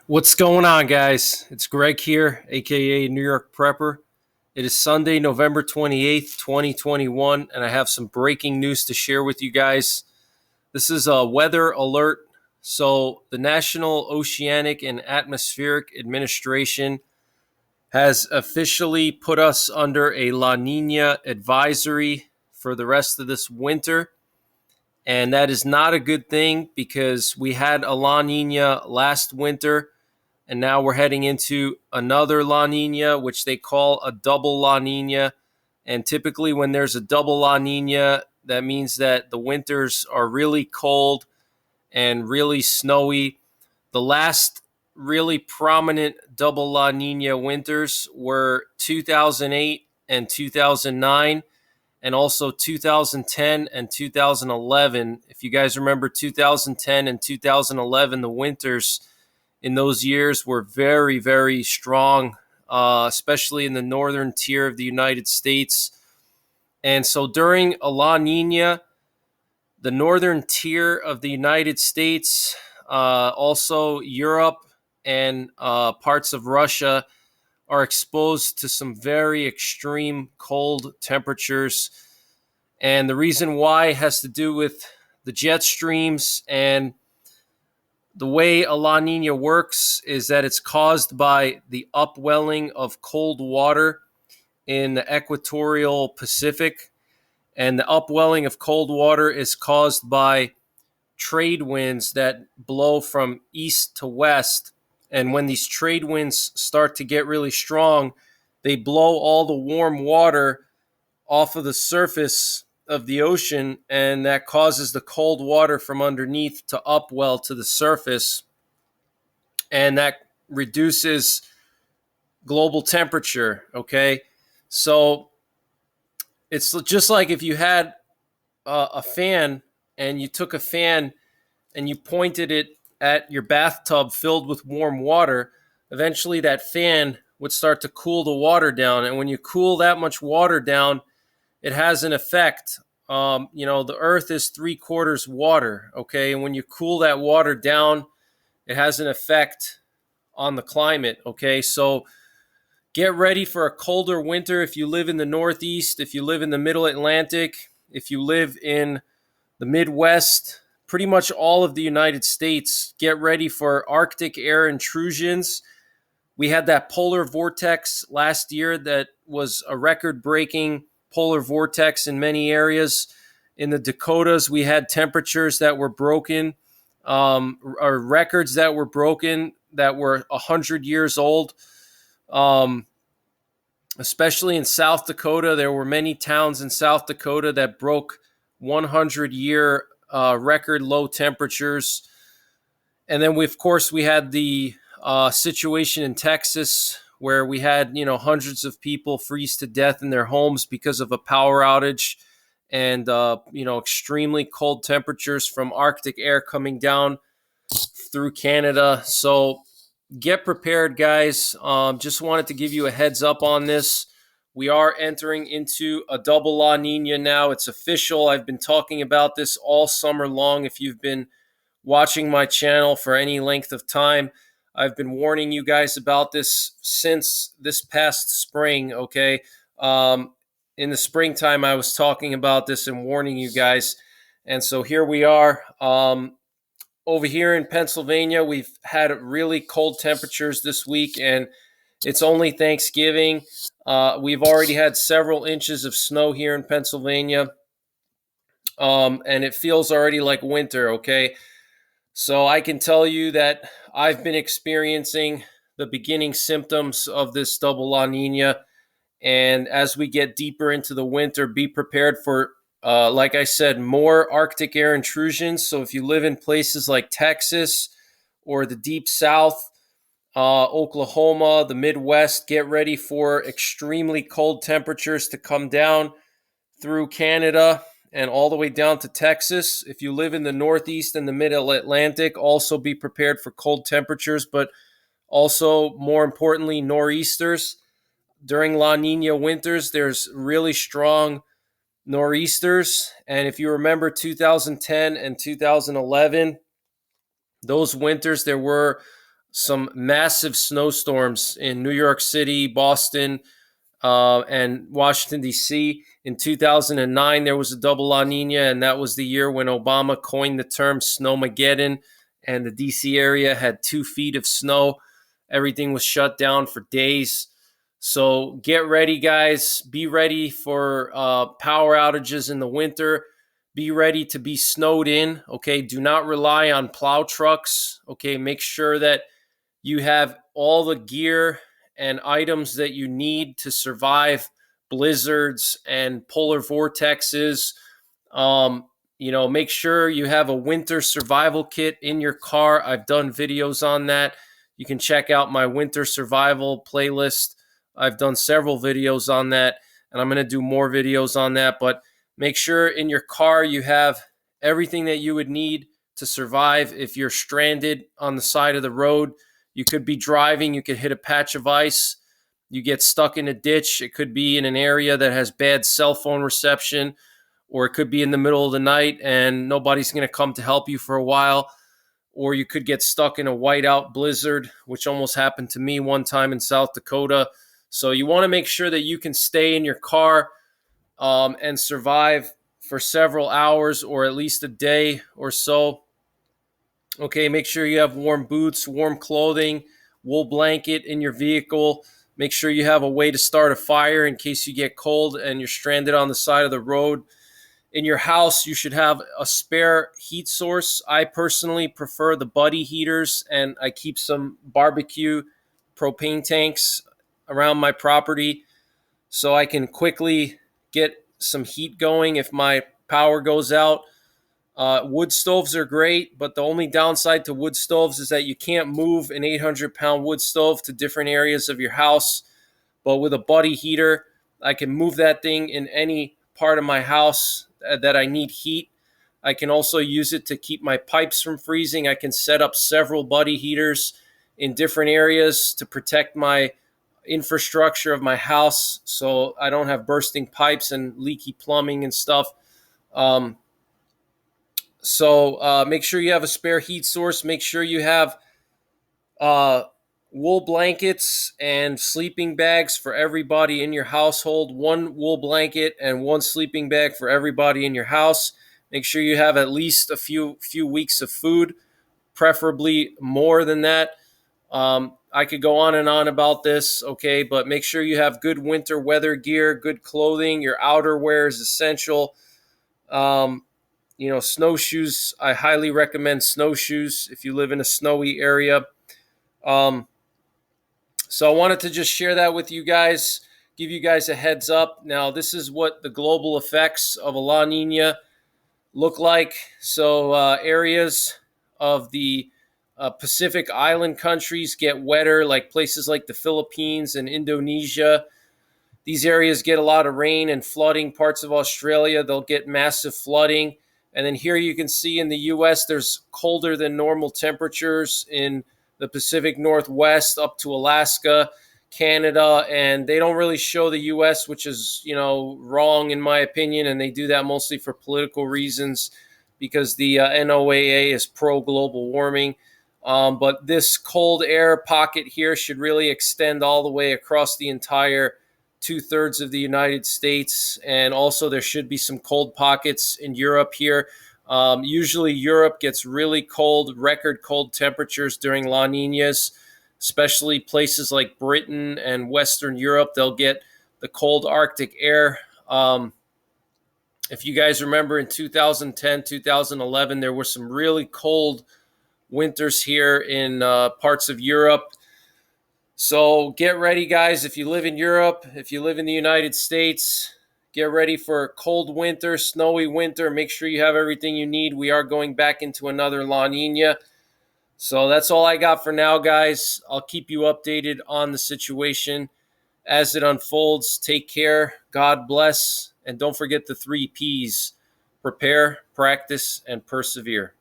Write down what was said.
What's going on, guys? It's Greg here, aka New York Prepper. It is Sunday, November 28th, 2021, and I have some breaking news to share with you guys. This is a weather alert. So, the National Oceanic and Atmospheric Administration has officially put us under a La Nina advisory for the rest of this winter. And that is not a good thing because we had a La Nina last winter, and now we're heading into another La Nina, which they call a double La Nina. And typically, when there's a double La Nina, that means that the winters are really cold and really snowy. The last really prominent double La Nina winters were 2008 and 2009, and also 2010 and 2011. If you guys remember 2010 and 2011, the winters in those years were very, very strong, especially in the northern tier of the United States. And so during a La Nina, the northern tier of the United States, also Europe and parts of Russia, are exposed to some very extreme cold temperatures. And the reason why has to do with the jet streams. And the way a La Nina works is that it's caused by the upwelling of cold water in the equatorial Pacific. And the upwelling of cold water is caused by trade winds that blow from east to west. And when these trade winds start to get really strong, they blow all the warm water off of the surface of the ocean, and that causes the cold water from underneath to upwell to the surface, and that reduces global temperature. Okay, so it's just like if you had a fan, and you took a fan and you pointed it at your bathtub filled with warm water. Eventually that fan would start to cool the water down, and when you cool that much water down, it has an effect. The earth is 3/4 water, okay? And when you cool that water down, it has an effect on the climate, okay? So get ready for a colder winter if you live in the Northeast, if you live in the Middle Atlantic, if you live in the Midwest, pretty much all of the United States. Get ready for Arctic air intrusions. We had that polar vortex last year that was a record-breaking polar vortex in many areas. In the Dakotas, we had temperatures that were broken, or records that were broken that were 100 years old. Especially in South Dakota, there were many towns in South Dakota that broke 100-year record low temperatures. And then, of course, we had the situation in Texas where we had, hundreds of people freeze to death in their homes because of a power outage, and, extremely cold temperatures from Arctic air coming down through Canada. So get prepared, guys. Just wanted to give you a heads up on this. We are entering into a double La Nina now. It's official. I've been talking about this all summer long. If you've been watching my channel for any length of time, I've been warning you guys about this since this past spring, okay? In the springtime, I was talking about this and warning you guys. And so here we are. Over here in Pennsylvania, we've had really cold temperatures this week, and it's only Thanksgiving. We've already had several inches of snow here in Pennsylvania, and it feels already like winter, okay? So I can tell you that I've been experiencing the beginning symptoms of this double La Nina, and as we get deeper into the winter, be prepared for, like I said, more Arctic air intrusions. So if you live in places like Texas or the Deep South, Oklahoma, the Midwest, get ready for extremely cold temperatures to come down through Canada and all the way down to Texas. If you live in the Northeast and the Mid-Atlantic, also be prepared for cold temperatures, but also, more importantly, nor'easters. During La Nina winters, there's really strong nor'easters. And if you remember 2010 and 2011, those winters, there were some massive snowstorms in New York City, Boston, and Washington, D.C. In 2009, there was a double La Nina, and that was the year when Obama coined the term snowmageddon, and the D.C. area had 2 feet of snow. Everything was shut down for days. So get ready, guys. Be ready for power outages in the winter. Be ready to be snowed in. Okay, do not rely on plow trucks. Okay, make sure that you have all the gear and items that you need to survive blizzards and polar vortexes. Make sure you have a winter survival kit in your car. I've done videos on that. You can check out my winter survival playlist. I've done several videos on that, and I'm going to do more videos on that. But make sure in your car you have everything that you would need to survive if you're stranded on the side of the road. You could be driving, you could hit a patch of ice, you get stuck in a ditch. It could be in an area that has bad cell phone reception, or it could be in the middle of the night and nobody's going to come to help you for a while. Or you could get stuck in a whiteout blizzard, which almost happened to me one time in South Dakota. So you want to make sure that you can stay in your car and survive for several hours or at least a day or so. Okay, make sure you have warm boots, warm clothing, wool blanket in your vehicle. Make sure you have a way to start a fire in case you get cold and you're stranded on the side of the road. In your house, you should have a spare heat source. I personally prefer the buddy heaters, and I keep some barbecue propane tanks around my property so I can quickly get some heat going if my power goes out. Wood stoves are great, but the only downside to wood stoves is that you can't move an 800-pound wood stove to different areas of your house. But with a buddy heater, I can move that thing in any part of my house that I need heat. I can also use it to keep my pipes from freezing. I can set up several buddy heaters in different areas to protect my infrastructure of my house so I don't have bursting pipes and leaky plumbing and stuff. So make sure you have a spare heat source. Make sure you have wool blankets and sleeping bags for everybody in your household. One wool blanket and one sleeping bag for everybody in your house. Make sure you have at least a few weeks of food, preferably more than that. I could go on and on about this, okay, but make sure you have good winter weather gear, good clothing. Your outerwear is essential. Snowshoes. I highly recommend snowshoes if you live in a snowy area. So I wanted to just share that with you guys, give you guys a heads up. Now, this is what the global effects of a La Nina look like. So areas of the Pacific Island countries get wetter, like places like the Philippines and Indonesia. These areas get a lot of rain and flooding. Parts of Australia, they'll get massive flooding. And then here you can see in the U.S., there's colder than normal temperatures in the Pacific Northwest up to Alaska, Canada, and they don't really show the U.S., which is, wrong in my opinion, and they do that mostly for political reasons because the NOAA is pro-global warming. But this cold air pocket here should really extend all the way across the entire 2/3 of the United States, and also there should be some cold pockets in Europe here. Usually Europe gets really cold, record cold temperatures during La Ninas, especially places like Britain and Western Europe. They'll get the cold Arctic air. If you guys remember in 2010, 2011, there were some really cold winters here in parts of Europe. So get ready, guys. If you live in Europe, if you live in the United States, get ready for a cold winter, snowy winter. Make sure you have everything you need. We are going back into another La Nina. So that's all I got for now, guys. I'll keep you updated on the situation as it unfolds. Take care. God bless. And don't forget the 3 Ps: prepare, practice, and persevere.